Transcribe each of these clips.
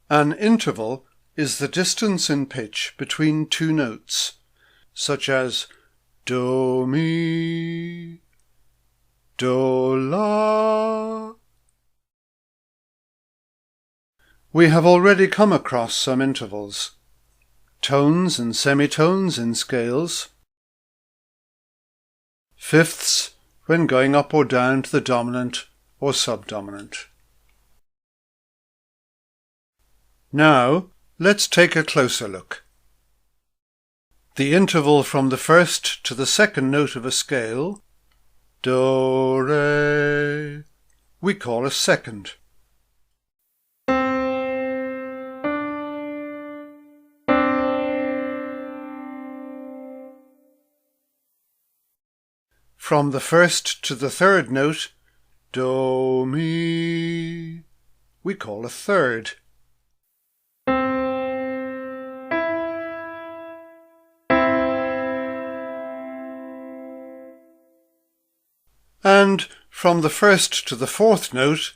An interval is the distance in pitch between two notes, such as do, mi, do, la. We have already come across some intervals, tones and semitones in scales, fifths when going up or down to the dominant or subdominant. Now, let's take a closer look. The interval from the first to the second note of a scale, do, re, we call a second. From the first to the third note, do, mi, we call a third. And from the first to the fourth note,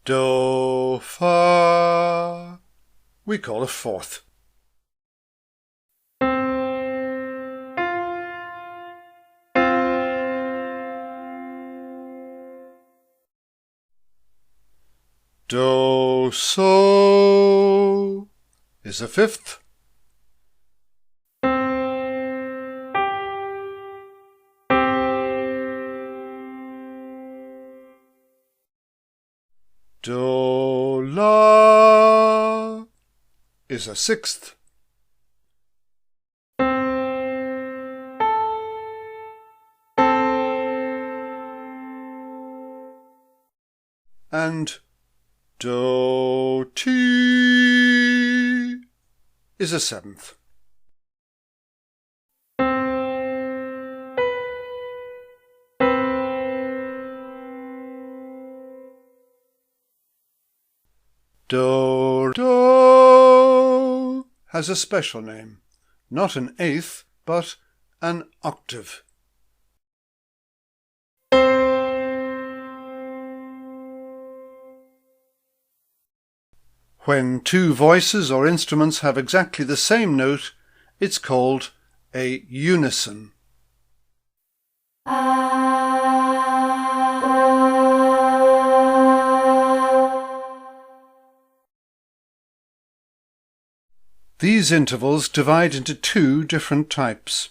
do, fa, we call a fourth. Do, so is a fifth. Do, la is a sixth. And do, ti is a seventh. Do, do has a special name, not an eighth, but an octave. When two voices or instruments have exactly the same note, it's called a unison. These intervals divide into two different types.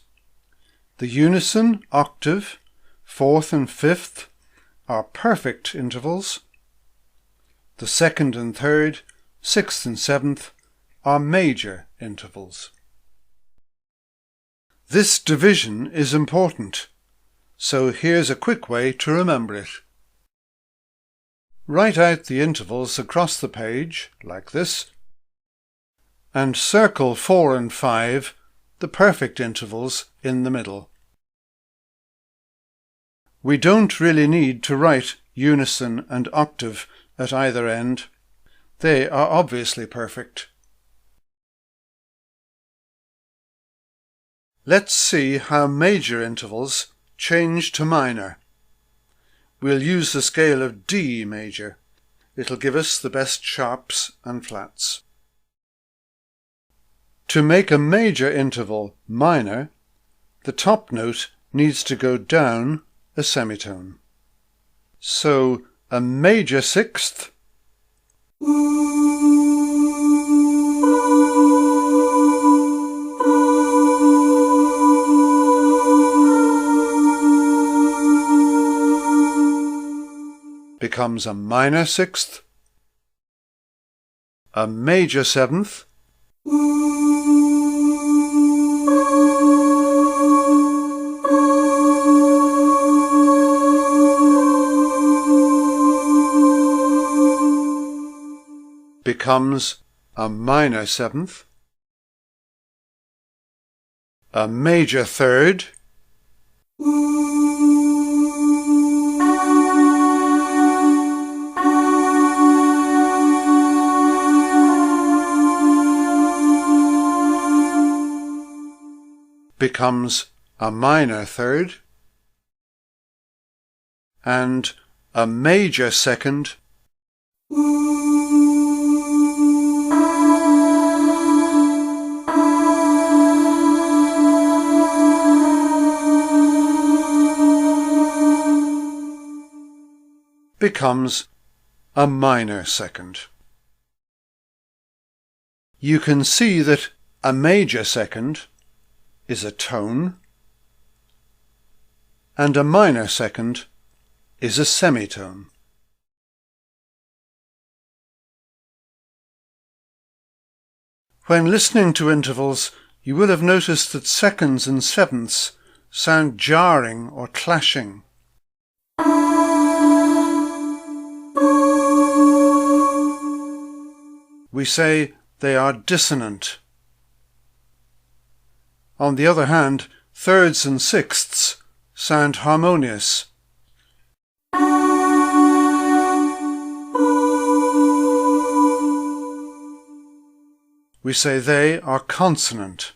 The unison, octave, fourth and fifth are perfect intervals. The second and third, sixth and seventh are major intervals. This division is important, so here's a quick way to remember it. Write out the intervals across the page, like this, and circle 4 and 5, the perfect intervals, in the middle. We don't really need to write unison and octave at either end. They are obviously perfect. Let's see how major intervals change to minor. We'll use the scale of D major. It'll give us the best sharps and flats. To make a major interval minor, the top note needs to go down a semitone. So a major sixth becomes a minor sixth, a major seventh, becomes a minor seventh, a major third, becomes a minor third, and a major second, becomes a minor second. You can see that a major second is a tone and a minor second is a semitone. When listening to intervals, you will have noticed that seconds and sevenths sound jarring or clashing. We say they are dissonant. On the other hand, thirds and sixths sound harmonious. We say they are consonant.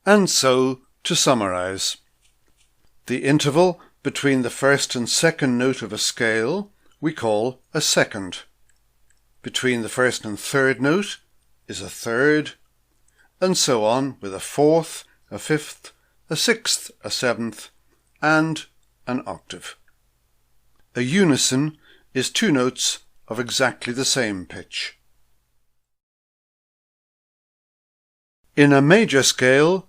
And so, to summarize, the interval between the first and second note of a scale we call a second. Between the first and third note is a third, and so on with a fourth, a fifth, a sixth, a seventh, and an octave. A unison is two notes of exactly the same pitch. In a major scale,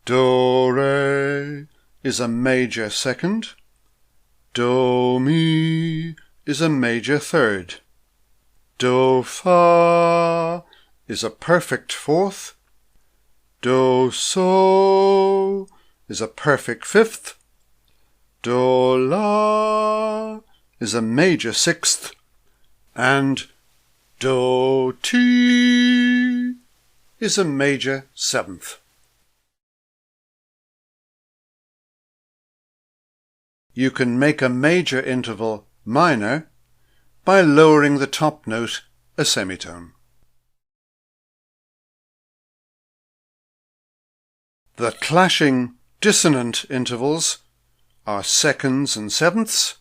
do, re is a major second, do, mi is a major third, do, fa is a perfect fourth, do, so is a perfect fifth, do, la is a major sixth, and do, ti is a major seventh. You can make a major interval minor by lowering the top note a semitone. The clashing dissonant intervals are seconds and sevenths.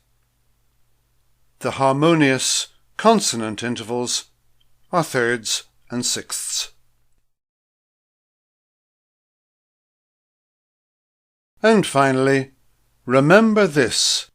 The harmonious consonant intervals are thirds and sixths. And finally, remember this: